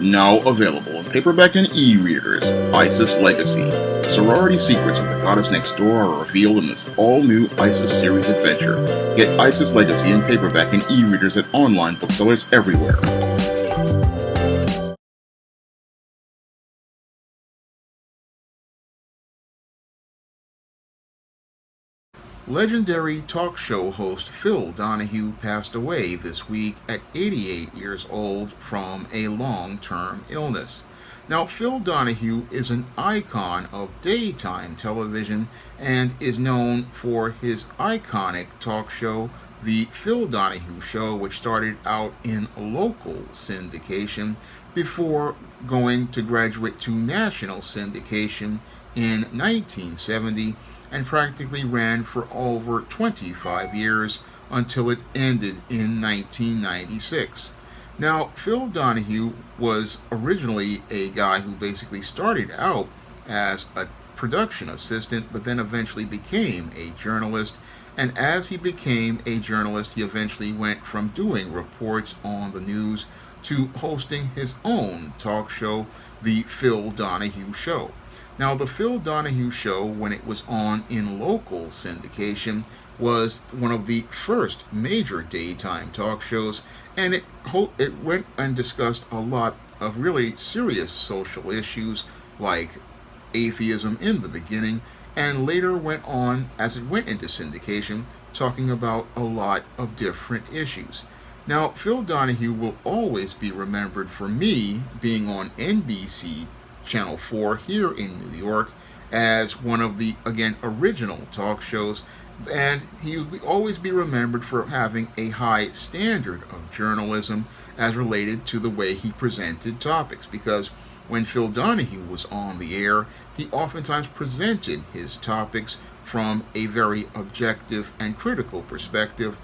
Now available in paperback and e-readers, Isis Legacy. The sorority secrets of the goddess next door are revealed in this all-new Isis series adventure. Get Isis Legacy in paperback and e-readers at online booksellers everywhere. Legendary talk show host Phil Donahue passed away this week at 88 years old from a long-term illness. Now, Phil Donahue is an icon of daytime television and is known for his iconic talk show, The Phil Donahue Show, which started out in local syndication before going to graduate to national syndication in 1970 and practically ran for over 25 years until it ended in 1996. Now, Phil Donahue was originally a guy who basically started out as a production assistant, but then eventually became a journalist. And as he became a journalist, he eventually went from doing reports on the news to hosting his own talk show, The Phil Donahue Show. Now, The Phil Donahue Show, when it was on in local syndication, was one of the first major daytime talk shows, and it went and discussed a lot of really serious social issues like atheism in the beginning, and later went on, as it went into syndication, talking about a lot of different issues. Now, Phil Donahue will always be remembered for me being on NBC Channel 4 here in New York as one of the, again, original talk shows, and he will always be remembered for having a high standard of journalism as related to the way he presented topics, because when Phil Donahue was on the air, he oftentimes presented his topics from a very objective and critical perspective,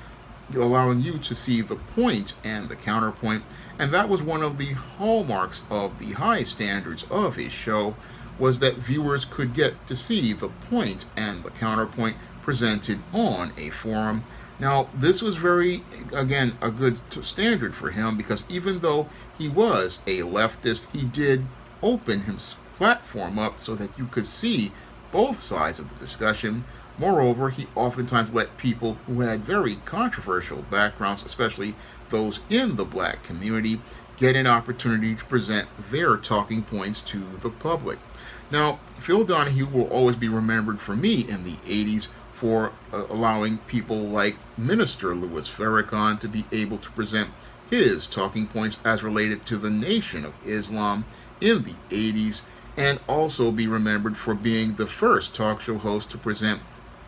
allowing you to see the point and the counterpoint. And that was one of the hallmarks of the high standards of his show, was that viewers could get to see the point and the counterpoint presented on a forum. Now, this was very, again, a good standard for him, because even though he was a leftist, he did open his platform up so that you could see both sides of the discussion. Moreover, he oftentimes let people who had very controversial backgrounds, especially those in the black community, get an opportunity to present their talking points to the public. Now, Phil Donahue will always be remembered for me in the 80s for allowing people like Minister Louis Farrakhan to be able to present his talking points as related to the Nation of Islam in the 80s, and also be remembered for being the first talk show host to present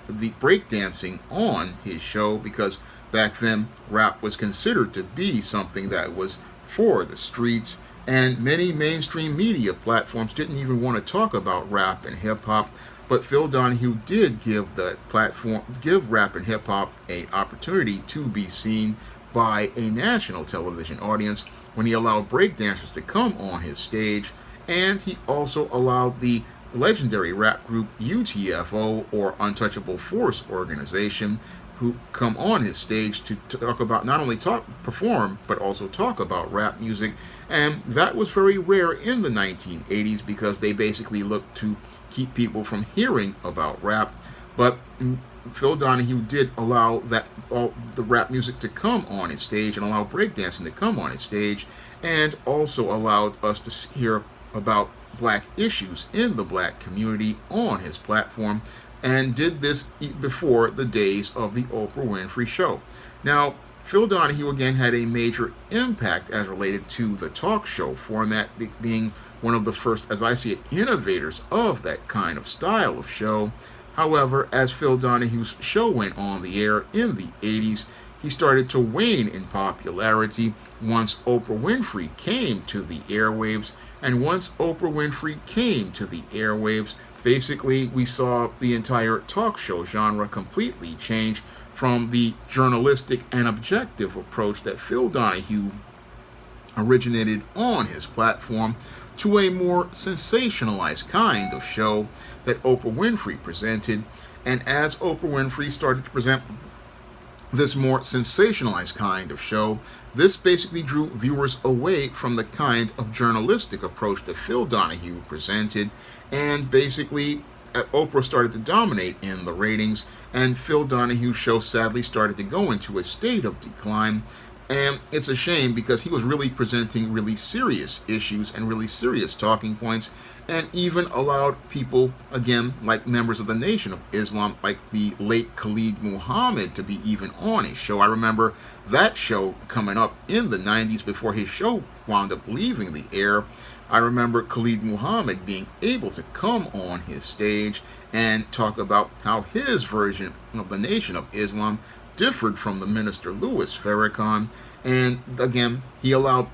the breakdancing on his show, because back then rap was considered to be something that was for the streets, and many mainstream media platforms didn't even want to talk about rap and hip-hop. But Phil Donahue did give rap and hip-hop an opportunity to be seen by a national television audience when he allowed breakdancers to come on his stage, and he also allowed the legendary rap group UTFO, or Untouchable Force Organization, who come on his stage to talk about, not only perform, but also talk about rap music. And that was very rare in the 1980s, because they basically looked to keep people from hearing about rap. But Phil Donahue did allow all the rap music to come on his stage, and allow breakdancing to come on his stage, and also allowed us to hear about black issues in the black community on his platform, and did this before the days of the Oprah Winfrey Show. Now, Phil Donahue again had a major impact as related to the talk show format, being one of the first, as I see it, innovators of that kind of style of show. However, as Phil Donahue's show went on the air in the 80s, he started to wane in popularity once Oprah Winfrey came to the airwaves. And once Oprah Winfrey came to the airwaves, basically we saw the entire talk show genre completely change from the journalistic and objective approach that Phil Donahue originated on his platform to a more sensationalized kind of show that Oprah Winfrey presented. And as Oprah Winfrey started to present this more sensationalized kind of show, this basically drew viewers away from the kind of journalistic approach that Phil Donahue presented, and basically Oprah started to dominate in the ratings, and Phil Donahue's show sadly started to go into a state of decline. And it's a shame because he was really presenting really serious issues and really serious talking points, and even allowed people, again, like members of the Nation of Islam, like the late Khalid Muhammad, to be even on his show. I remember that show coming up in the 90s before his show wound up leaving the air. I remember Khalid Muhammad being able to come on his stage and talk about how his version of the Nation of Islam differed from the minister Louis Farrakhan. And again, he allowed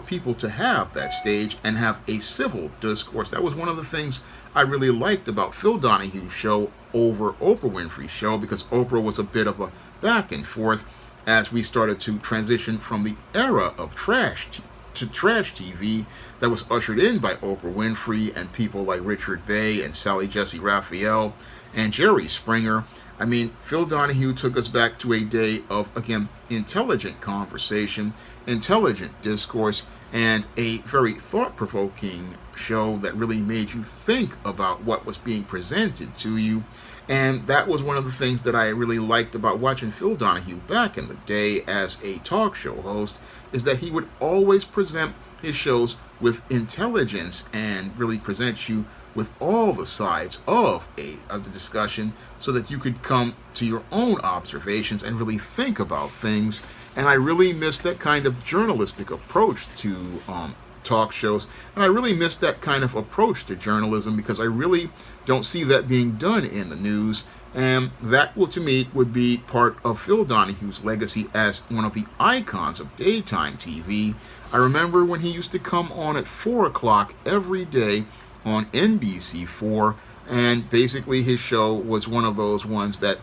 people to have that stage and have a civil discourse. That was one of the things I really liked about Phil Donahue's show over Oprah Winfrey's show, because Oprah was a bit of a back and forth as we started to transition from the era of trash TV that was ushered in by Oprah Winfrey and people like Richard Bey and Sally Jesse Raphael and Jerry Springer. I mean, Phil Donahue took us back to a day of, again, intelligent conversation, intelligent discourse, and a very thought-provoking show that really made you think about what was being presented to you. And that was one of the things that I really liked about watching Phil Donahue back in the day as a talk show host, is that he would always present his shows with intelligence and really present you with all the sides of the discussion, so that you could come to your own observations and really think about things. And I really miss that kind of journalistic approach to talk shows, and I really miss that kind of approach to journalism, because I really don't see that being done in the news. And that, to me, would be part of Phil Donahue's legacy as one of the icons of daytime TV. I remember when he used to come on at 4 o'clock every day on NBC4, and basically his show was one of those ones that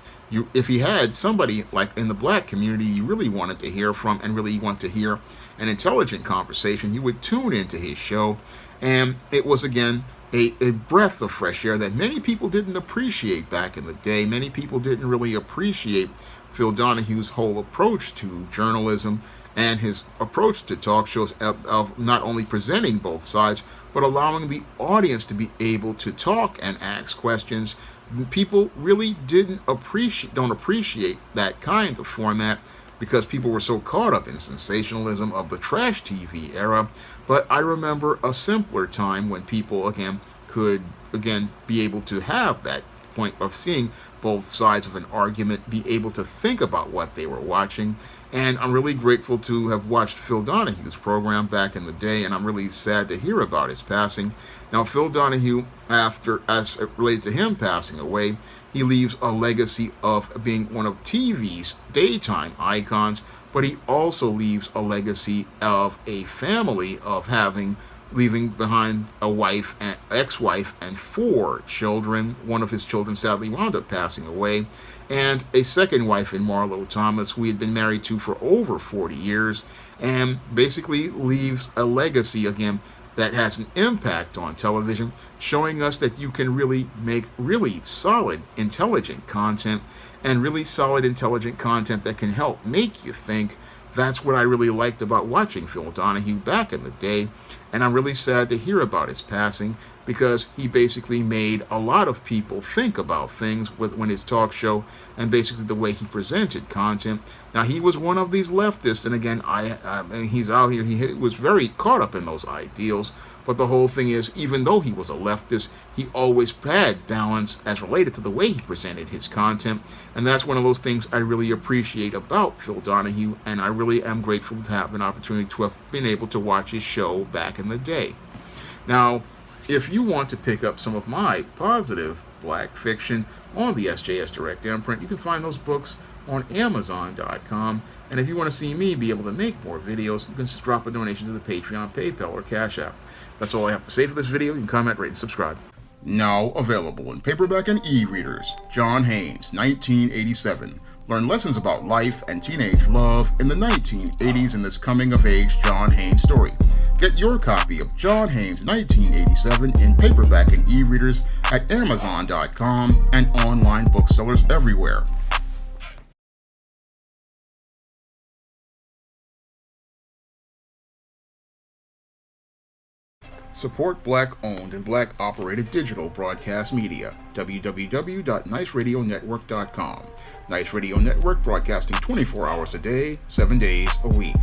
if he had somebody like in the black community you really wanted to hear from and really want to hear an intelligent conversation, you would tune into his show. And it was, again, a breath of fresh air that many people didn't appreciate back in the day. Many people didn't really appreciate Phil Donahue's whole approach to journalism and his approach to talk shows of not only presenting both sides, but allowing the audience to be able to talk and ask questions. People really don't appreciate that kind of format, because people were so caught up in sensationalism of the trash TV era. But I remember a simpler time when people, could be able to have that point of seeing both sides of an argument, be able to think about what they were watching. And I'm really grateful to have watched Phil Donahue's program back in the day, and I'm really sad to hear about his passing. Now, Phil Donahue, as it related to him passing away, he leaves a legacy of being one of TV's daytime icons, but he also leaves a legacy of a family of leaving behind a wife, and ex-wife, and 4 children. One of his children sadly wound up passing away, and a second wife in Marlo Thomas, who he had been married to for over 40 years, and basically leaves a legacy, that has an impact on television, showing us that you can really make really solid, intelligent content, and really solid, intelligent content that can help make you think. That's what I really liked about watching Phil Donahue back in the day, and I'm really sad to hear about his passing, because he basically made a lot of people think about things when his talk show, and basically the way he presented content. Now, he was one of these leftists, and again, he's out here, he was very caught up in those ideals. But the whole thing is, even though he was a leftist, he always had balance as related to the way he presented his content. And that's one of those things I really appreciate about Phil Donahue, and I really am grateful to have an opportunity to have been able to watch his show back in the day. Now, if you want to pick up some of my positive black fiction on the SJS Direct Imprint, you can find those books on Amazon.com. And if you want to see me be able to make more videos, you can just drop a donation to the Patreon, PayPal, or Cash App. That's all I have to say for this video. You can comment, rate, and subscribe. Now available in paperback and e-readers, John Haynes, 1987. Learn lessons about life and teenage love in the 1980s in this coming-of-age John Haynes story. Get your copy of John Haynes, 1987 in paperback and e-readers at Amazon.com and online booksellers everywhere. Support Black-owned and Black-operated digital broadcast media. www.niceradionetwork.com. Nice Radio Network, broadcasting 24 hours a day, 7 days a week.